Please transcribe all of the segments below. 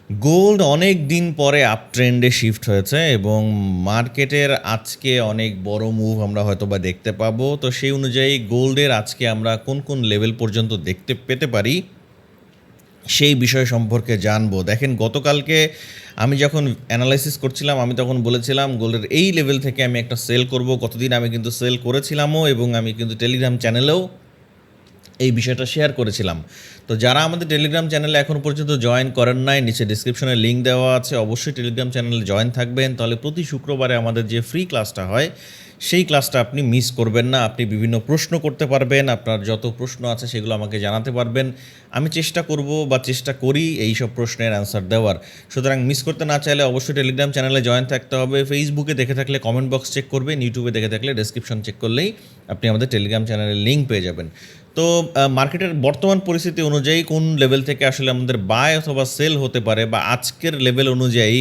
Gold অনেক দিন পরে আপ ট্রেন্ডে শিফট হয়েছে এবং মার্কেটের আজকে অনেক বড় মুভ আমরা হয়তোবা দেখতে পাবো। তো সেই অনুযায়ী গোল্ডের আজকে আমরা কোন কোন লেভেল পর্যন্ত দেখতে পেতে পারি সেই বিষয় সম্পর্কে জানবো। দেখেন, গতকালকে আমি যখন অ্যানালাইসিস করছিলাম আমি তখন বলেছিলাম গোল্ডের এই লেভেল থেকে আমি একটা সেল করব। কতদিন আমি কিন্তু সেল করেছিলামও এবং আমি কিন্তু টেলিগ্রাম চ্যানেলেও এই বিষয়টা শেয়ার করেছিলাম। তো যারা আমাদের টেলিগ্রাম চ্যানেলে এখন পর্যন্ত জয়েন করেন নাই, নিচে ডিসক্রিপশনে লিঙ্ক দেওয়া আছে, অবশ্যই টেলিগ্রাম চ্যানেলে জয়েন থাকবেন। তাহলে প্রতি শুক্রবারে আমাদের যে ফ্রি ক্লাসটা হয় সেই ক্লাসটা আপনি মিস করবেন না। আপনি বিভিন্ন প্রশ্ন করতে পারবেন, আপনার যত প্রশ্ন আছে সেগুলো আমাকে জানাতে পারবেন। আমি চেষ্টা করব বা চেষ্টা করি এই সব প্রশ্নের অ্যান্সার দেওয়ার। সুতরাং মিস করতে না চাইলে অবশ্যই টেলিগ্রাম চ্যানেলে জয়েন থাকতে হবে। ফেসবুকে দেখে থাকলে কমেন্ট বক্স চেক করবেন, ইউটিউবে দেখে থাকলে ডেসক্রিপশন চেক করলেই আপনি আমাদের টেলিগ্রাম চ্যানেলের লিঙ্ক পেয়ে যাবেন। তো মার্কেটের বর্তমান পরিস্থিতি অনুযায়ী কোন লেভেল থেকে আসলে আমাদের বাই অথবা সেল হতে পারে বা আজকের লেভেল অনুযায়ী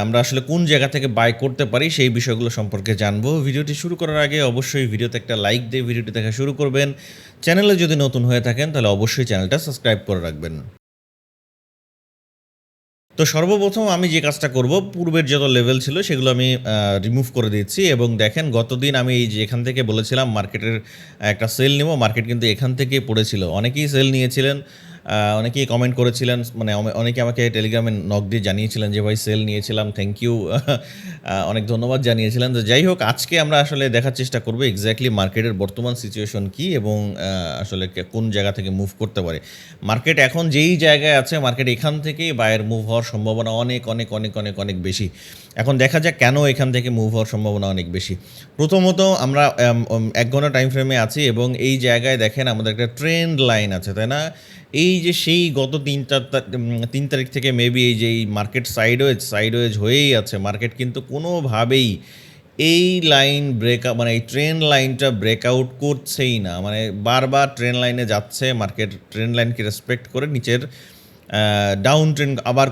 আমরা আসলে কোন জায়গা থেকে বাই করতে পারি সেই বিষয়গুলো সম্পর্কে জানবো। ভিডিওটি শুরু করার আগে অবশ্যই ভিডিওতে একটা লাইক দিয়ে ভিডিওটি দেখা শুরু করবেন। চ্যানেলে যদি নতুন হয়ে থাকেন তাহলে অবশ্যই চ্যানেলটা সাবস্ক্রাইব করে রাখবেন। তো সর্বপ্রথম আমি যে কাজটা করব, পূর্বের যত লেভেল ছিল সেগুলো আমি রিমুভ করে দিচ্ছি এবং দেখেন গতদিন আমি এই যে এখান থেকে বলেছিলাম মার্কেটের একটা সেল নেব, মার্কেট কিন্তু এখান থেকেই পড়েছিল। অনেকেই সেল নিয়েছিলেন, অনেকেই কমেন্ট করেছিলেন, মানে অনেকে আমাকে টেলিগ্রামে নক দিয়ে জানিয়েছিলেন যে ভাই সেল নিয়েছিলাম, থ্যাংক ইউ, অনেক ধন্যবাদ জানিয়েছিলেন। তো যাই হোক, আজকে আমরা আসলে দেখার চেষ্টা করব এক্স্যাক্টলি মার্কেটের বর্তমান সিচুয়েশন কী এবং আসলে কোন জায়গা থেকে মুভ করতে পারে। মার্কেট এখন যেই জায়গায় আছে, মার্কেট এখান থেকেই বায়ের মুভ হওয়ার সম্ভাবনা অনেক অনেক অনেক অনেক অনেক বেশি। এখন দেখা যাক কেন এখান থেকে মুভ হওয়ার সম্ভাবনা অনেক বেশি। প্রথমত আমরা 1 ঘন্টা টাইম ফ্রেমে আছি এবং এই জায়গায় দেখেন আমাদের একটা ট্রেন্ড লাইন আছে, তাই না? এই যে সেই গত 3 তারিখ থেকে মেবি এই যে এই মার্কেট সাইডওয়েজ হয়েই আছে। মার্কেট কিন্তু কোনোভাবেই এই লাইন মানে এই ট্রেন্ড লাইনটা ব্রেকআউট করছেই না। মানে বারবার ট্রেন্ড লাইনে যাচ্ছে, মার্কেট ট্রেন্ড লাইনকে রেসপেক্ট করে নিচের ডাউন ট্রেন্ড আবার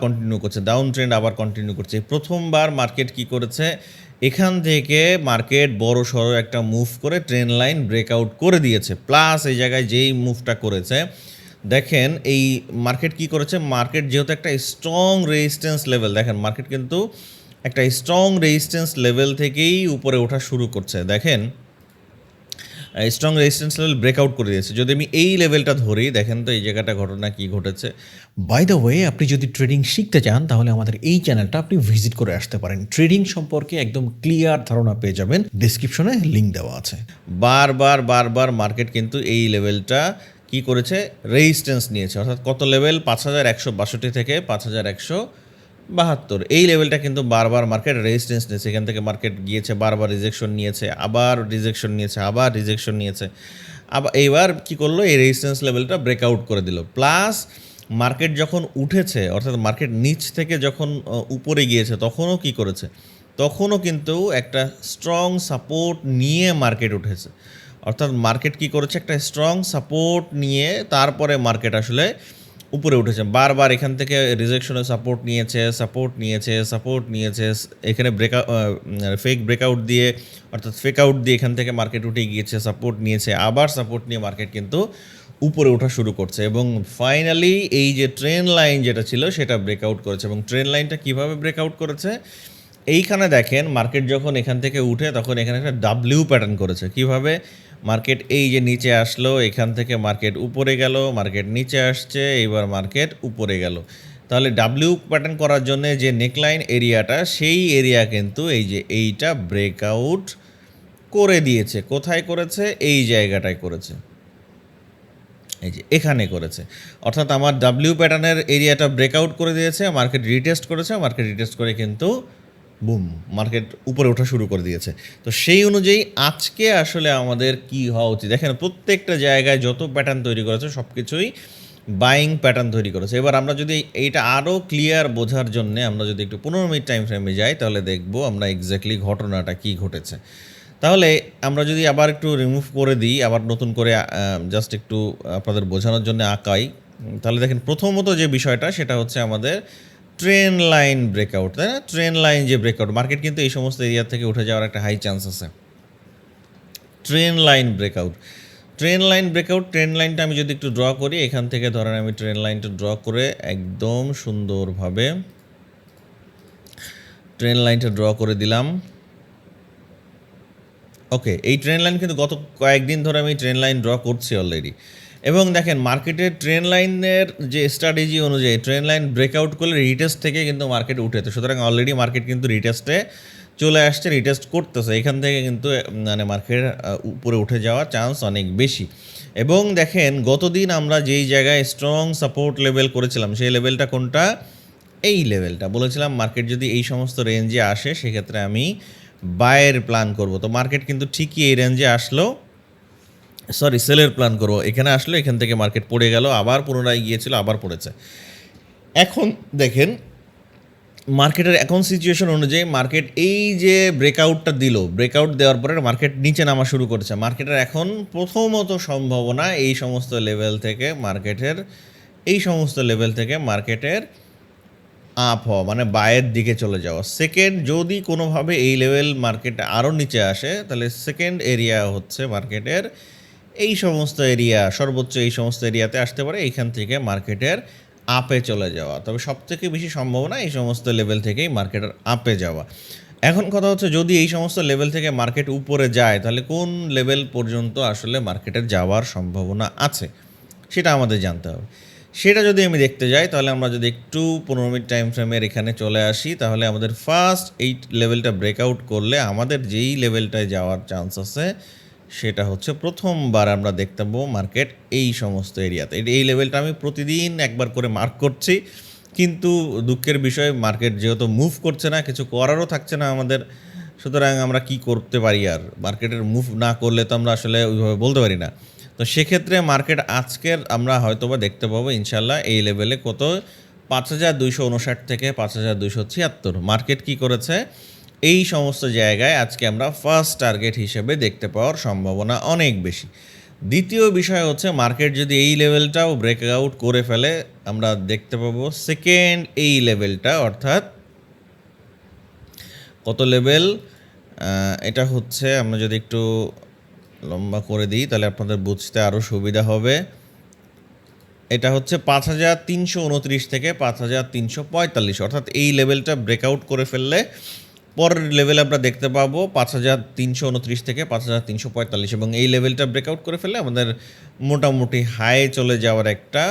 কন্টিনিউ করছে। প্রথমবার মার্কেট কি করেছে, এখান থেকে মার্কেট বড় সড়ো একটা মুভ করে ট্রেন্ড লাইন ব্রেকআউট করে দিয়েছে। প্লাস এই জায়গায় যেই মুভটা করেছে, দেখেন এই মার্কেট কি করেছে, মার্কেট যেহেতু একটা স্ট্রং রেজিস্ট্যান্স লেভেল, দেখেন মার্কেট কিন্তু একটা স্ট্রং রেজিস্ট্যান্স লেভেল থেকেই উপরে ওঠা শুরু করছে। দেখেন স্ট্রং রেজিস্ট্যান্স লেভেল ব্রেকআউট করে দিয়েছে। যদি আমি এই লেভেলটা ধরি, দেখেন তো এই জায়গাটা ঘটনা কী ঘটেছে। বাই দ্য ওয়ে, আপনি যদি ট্রেডিং শিখতে চান তাহলে আমাদের এই চ্যানেলটা আপনি ভিজিট করে আসতে পারেন। ট্রেডিং সম্পর্কে একদম ক্লিয়ার ধারণা পেয়ে যাবেন, ডেসক্রিপশনে লিঙ্ক দেওয়া আছে। বারবার মার্কেট কিন্তু এই লেভেলটা কি করেছে, রেজিস্ট্যান্স নিয়েছে। অর্থাৎ কত লেভেল, 5162 থেকে 5172, এই লেভেলটা কিন্তু বারবার মার্কেট রেজিস্ট্যান্স নিয়েছে। এখান থেকে মার্কেট গিয়েছে, বারবার রিজেকশন নিয়েছে, আবার রিজেকশন নিয়েছে, আবার রিজেকশন নিয়েছে। আবার এইবার কি করলো, এই রেজিস্ট্যান্স লেভেলটা ব্রেকআউট করে দিল। প্লাস মার্কেট যখন উঠেছে, অর্থাৎ মার্কেট নিচ থেকে যখন উপরে গিয়েছে, তখনও কি করেছে, তখনও কিন্তু একটা স্ট্রং সাপোর্ট নিয়ে মার্কেট উঠেছে। অর্থাৎ মার্কেট কি করেছে, একটা স্ট্রং সাপোর্ট নিয়ে তারপরে মার্কেট আসলে উপরে উঠেছে। বারবার এখান থেকে রিজেকশনে সাপোর্ট নিয়েছে, এখানে ফেক ব্রেকআউট দিয়ে, অর্থাৎ ফেক আউট দিয়ে এখান থেকে মার্কেট উঠে গিয়েছে, সাপোর্ট নিয়েছে, আবার সাপোর্ট নিয়ে মার্কেট কিন্তু উপরে ওঠা শুরু করছে এবং ফাইনালি এই যে ট্রেন্ড লাইন যেটা ছিল সেটা ব্রেকআউট করেছে। এবং ট্রেন্ড লাইনটা কীভাবে ব্রেকআউট করেছে, এইখানে দেখেন মার্কেট যখন এখান থেকে উঠে তখন এখানে একটা ডাব্লিউ প্যাটার্ন করেছে। কিভাবে, মার্কেট এই যে নিচে আসলো, এখান থেকে মার্কেট উপরে গেল, মার্কেট নিচে আসছে, এবার মার্কেট উপরে গেল। তাহলে ডাব্লিউ প্যাটার্ন করার জন্য যে নেকলাইন এরিয়াটা, সেই এরিয়া কিন্তু এই যে এইটা ব্রেকআউট করে দিয়েছে। কোথায় করেছে, এই জায়গাটায় করেছে, এই যে এখানে করেছে। অর্থাৎ আমার ডাব্লিউ প্যাটার্নের এরিয়াটা ব্রেকআউট করে দিয়েছে, মার্কেট রিটেস্ট করেছে, মার্কেট রিটেস্ট করে কিন্তু বুম, মার্কেট উপরে ওঠা শুরু করে দিয়েছে। তো সেই অনুযায়ী আজকে আসলে আমাদের কি হওয়া উচিত, দেখেন প্রত্যেকটা জায়গায় যত প্যাটার্ন তৈরি করেছে সব কিছুই বাইং প্যাটার্ন তৈরি করেছে। এবার আমরা যদি এইটা আরও ক্লিয়ার বোঝার জন্যে আমরা যদি একটু 15 মিনিট টাইম ফ্রেমে যাই, তাহলে দেখবো আমরা এক্স্যাক্টলি ঘটনাটা কী ঘটেছে। তাহলে আমরা যদি আবার একটু রিমুভ করে দিই, আবার নতুন করে জাস্ট একটু আপনাদের বোঝানোর জন্য আঁকাই, তাহলে দেখেন প্রথমত যে বিষয়টা সেটা হচ্ছে আমাদের ট্রেন্ড লাইন ব্রেকআউট, তাই না? ট্রেন্ড লাইন যে ব্রেকআউট, মার্কেট কিন্তু এই সমস্ত এরিয়া থেকে উঠে যাওয়ার একটা হাই চান্স আছে। Trend line breakout, train line breakout, train লাইনটা আমি যদি একটু ড্র করি, এখান থেকে ধরেন আমি ট্রেন লাইনটা ড্র করে একদম সুন্দরভাবে ট্রেন লাইনটা ড্র করে দিলাম। ওকে, এই ট্রেন লাইন কিন্তু গত কয়েকদিন ধরে আমি ট্রেন লাইন ড্র করছি অলরেডি, এবং দেখেন মার্কেটের ট্রেন লাইনের যে স্ট্র্যাটেজি অনুযায়ী ট্রেন লাইন ব্রেকআউট করলে রিটেস্ট থেকে কিন্তু মার্কেট উঠেছে, সুতরাং অলরেডি মার্কেট কিন্তু রিটেস্টে চলে আসছে, রিটেস্ট করতেছে, এখান থেকে কিন্তু মানে মার্কেট উপরে উঠে যাওয়ার চান্স অনেক বেশি। এবং দেখেন গতদিন আমরা যেই জায়গায় স্ট্রং সাপোর্ট লেভেল করেছিলাম সেই লেভেলটা কোনটা, এই লেভেলটা বলেছিলাম মার্কেট যদি এই সমস্ত রেঞ্জে আসে সেক্ষেত্রে আমি বায়ের প্ল্যান করব। তো মার্কেট কিন্তু ঠিকই এই রেঞ্জে আসলো, সরি সেলের প্ল্যান করবো, এখানে আসলো, এখান থেকে মার্কেট পড়ে গেল, আবার পুনরায় গিয়েছিল, আবার পড়েছে। এখন দেখেন মার্কেটের এখন সিচুয়েশন অনুযায়ী মার্কেট এই যে ব্রেকআউটটা দিল, ব্রেকআউট দেওয়ার পরে মার্কেট নিচে নামা শুরু করেছে। মার্কেটের এখন প্রথমত সম্ভাবনা এই সমস্ত লেভেল থেকে মার্কেটের আপ হওয়া, মানে বায়ের দিকে চলে যাওয়া। সেকেন্ড, যদি কোনোভাবে এই লেভেল মার্কেট আরও নিচে আসে তাহলে সেকেন্ড এরিয়া হচ্ছে মার্কেটের এই সমস্ত এরিয়া, সর্বোচ্চ এই সমস্ত এরিয়াতে আসতে পারে, এইখান থেকে মার্কেটের আপে চলে যাওয়া। তবে সবথেকে বেশি সম্ভাবনা এই সমস্ত লেভেল থেকেই মার্কেটের আপে যাওয়া। এখন কথা হচ্ছে যদি এই সমস্ত লেভেল থেকে মার্কেট উপরে যায় তাহলে কোন লেভেল পর্যন্ত আসলে মার্কেটের যাওয়ার সম্ভাবনা আছে সেটা আমাদের জানতে হবে। সেটা যদি আমি দেখতে যাই তাহলে আমরা যদি একটু 15 মিনিট টাইম ফ্রেমের এখানে চলে আসি, তাহলে আমাদের ফার্স্ট এই লেভেলটা ব্রেকআউট করলে আমাদের যেই লেভেলটায় যাওয়ার চান্স আছে সেটা হচ্ছে প্রথমবার আমরা দেখতে পাবো মার্কেট এই সমস্ত এরিয়াতে। এই লেভেলটা আমি প্রতিদিন একবার করে মার্ক করছি, কিন্তু দুঃখের বিষয় মার্কেট যেহেতু মুভ করছে না, কিছু করারও থাকছে না আমাদের, সুতরাং আমরা কি করতে পারি, আর মার্কেটের মুভ না করলে তো আমরা আসলে ওইভাবে বলতে পারি না। তো সেক্ষেত্রে মার্কেট আজকের আমরা হয়তোবা দেখতে পাবো ইনশাল্লাহ এই লেভেলে কত, 5259 থেকে 5276। মার্কেট কি করেছে, এই সমস্ত জায়গায় আজকে আমরা ফার্স্ট টার্গেট হিসেবে দেখতে পাওয়ার সম্ভাবনা অনেক বেশি। দ্বিতীয় বিষয় হচ্ছে মার্কেট যদি এই লেভেলটাও ব্রেকআউট করে ফেলে আমরা দেখতে পাবো সেকেন্ড এই লেভেলটা, অর্থাৎ কত লেভেল, এটা হচ্ছে আমরা যদি একটু লম্বা করে দিই তাহলে আপনাদের বুঝতে আরও সুবিধা হবে। এটা হচ্ছে 5329 থেকে 5345, অর্থাৎ এই লেভেলটা ব্রেকআউট করে ফেললে পরের লেভেল আমরা দেখতে পাবো 5329 থেকে 5345, এবং এই লেভেলটা ব্রেকআউট করে ফেললে আমাদের মোটামুটি হাই চলে যাওয়ার একটা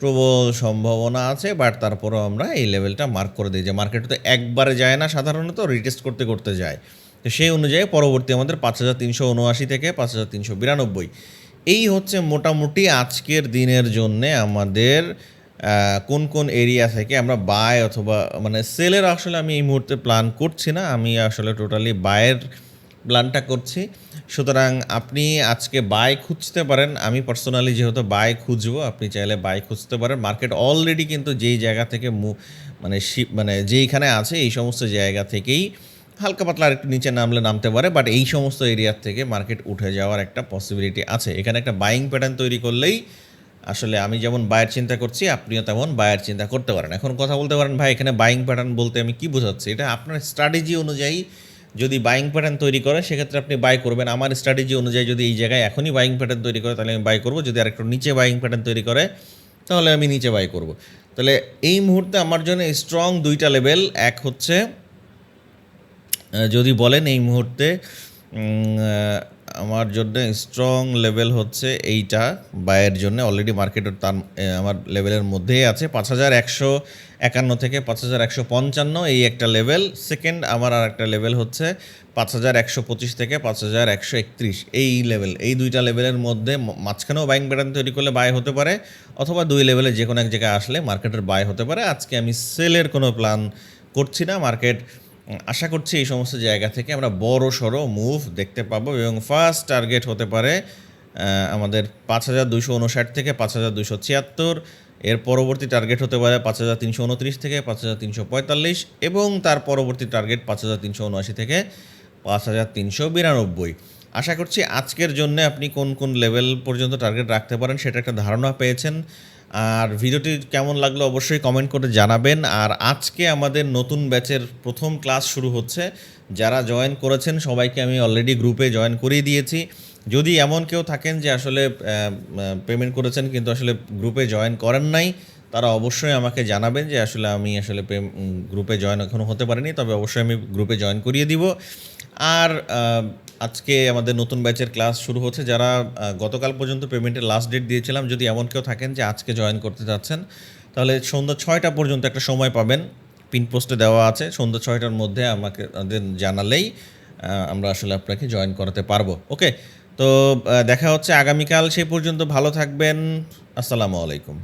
প্রবল সম্ভাবনা আছে। বাট তারপরেও আমরা এই লেভেলটা মার্ক করে দিই যে মার্কেট তো একবারে যায় না, সাধারণত রিটেস্ট করতে করতে যায়। তো সেই অনুযায়ী পরবর্তী আমাদের 5379 থেকে 5392, এই হচ্ছে মোটামুটি আজকের দিনের জন্যে আমাদের কোন কোন এরিয়া থেকে আমরা বাই অথবা মানে সেলের আসলে আমি এই মুহূর্তে প্ল্যান করছি না, আমি আসলে টোটালি বায়ের প্ল্যানটা করছি। সুতরাং আপনি আজকে বাই খুঁজতে পারেন, আমি পার্সোনালি যেহেতু বাই খুঁজবো, আপনি চাইলে বাই খুঁজতে পারেন। মার্কেট অলরেডি কিন্তু যেই জায়গা থেকে মানে যেইখানে আছে এই সমস্ত জায়গা থেকেই হালকা পাতলা আরেকটু নিচে নামতে পারে, বাট এই সমস্ত এরিয়ার থেকে মার্কেট উঠে যাওয়ার একটা পসিবিলিটি আছে। এখানে একটা বাইং প্যাটার্ন তৈরি করলেই আসলে আমি যেমন বায়ের চিন্তা করছি আপনিও তেমন বায়ের চিন্তা করতে পারেন। এখন কথা বলতে পারেন ভাই এখানে বাইং প্যাটার্ন বলতে আমি কি বোঝাচ্ছি, এটা আপনার স্ট্র্যাটেজি অনুযায়ী যদি বাইং প্যাটার্ন তৈরি করে সেক্ষেত্রে আপনি বাই করবেন। আমার স্ট্র্যাটেজি অনুযায়ী যদি এই জায়গায় এখনই বাইং প্যাটার্ন তৈরি করে তাহলে আমি বাই করব, যদি আরেকটু নিচে বাইং প্যাটার্ন তৈরি করে তাহলে আমি নিচে বাই করব। তাহলে এই মুহূর্তে আমার জন্য স্ট্রং দুইটা লেভেল, এক হচ্ছে যদি বলেন এই মুহূর্তে আমার জন্য স্ট্রং লেভেল হচ্ছে এইটা বায়ের জন্য, অলরেডি মার্কেটের তার আমার লেভেলের মধ্যেই আছে 5151 থেকে 5155, এই একটা লেভেল। সেকেন্ড আমার আর একটা লেভেল হচ্ছে 5125 থেকে 5131, এই লেভেল। এই দুইটা লেভেলের মধ্যে মাঝখানেও বাইং প্যাটার্ন তৈরি করলে বাই হতে পারে, অথবা দুই লেভেলে যে কোনো এক জায়গায় আসলে মার্কেটের বাই হতে পারে। আজকে আমি সেলের কোনো প্ল্যান করছি না, মার্কেট আশা করছি এই সমস্ত জায়গা থেকে আমরা বড় সড়ো মুভ দেখতে পাবো, এবং ফার্স্ট টার্গেট হতে পারে আমাদের 5259 থেকে 5276, এর পরবর্তী টার্গেট হতে পারে 5329 থেকে 5345, এবং তার পরবর্তী টার্গেট 5379 থেকে 5392। আশা করছি আজকের জন্য আপনি কোন কোন লেভেল পর্যন্ত টার্গেট রাখতে পারেন সেটা একটা ধারণা পেয়েছেন। আর ভিডিওটি কেমন লাগলো অবশ্যই কমেন্ট করে জানাবেন। আর আজকে আমাদের নতুন ব্যাচের প্রথম ক্লাস শুরু হচ্ছে, যারা জয়েন করেছেন সবাইকে আমি অলরেডি গ্রুপে জয়েন করিয়ে দিয়েছি। যদি এমন কেউ থাকেন যে আসলে পেমেন্ট করেছেন কিন্তু আসলে গ্রুপে জয়েন করেন নাই, তারা অবশ্যই আমাকে জানাবেন যে আসলে আমি আসলে গ্রুপে জয়েন এখনও হতে পারিনি, তবে অবশ্যই আমি গ্রুপে জয়েন করিয়ে দিব। আর আজকে আমাদের নতুন ব্যাচের ক্লাস শুরু হচ্ছে। যারা গতকাল পর্যন্ত পেমেন্টের লাস্ট ডেট দিয়েছিলাম, যদি এমন কেউ থাকেন যে আজকে জয়েন করতে চাচ্ছেন, তাহলে সন্ধ্যা ৬টা পর্যন্ত একটা সময় পাবেন, পিন পোস্টে দেওয়া আছে। সন্ধ্যা ৬টার মধ্যে আমাকে জানালেই আমরা আসলে আপনাকে জয়েন করাতে পারবো। ওকে, তো দেখা হচ্ছে আগামীকাল। সেই পর্যন্ত ভালো থাকবেন। আসসালামু আলাইকুম।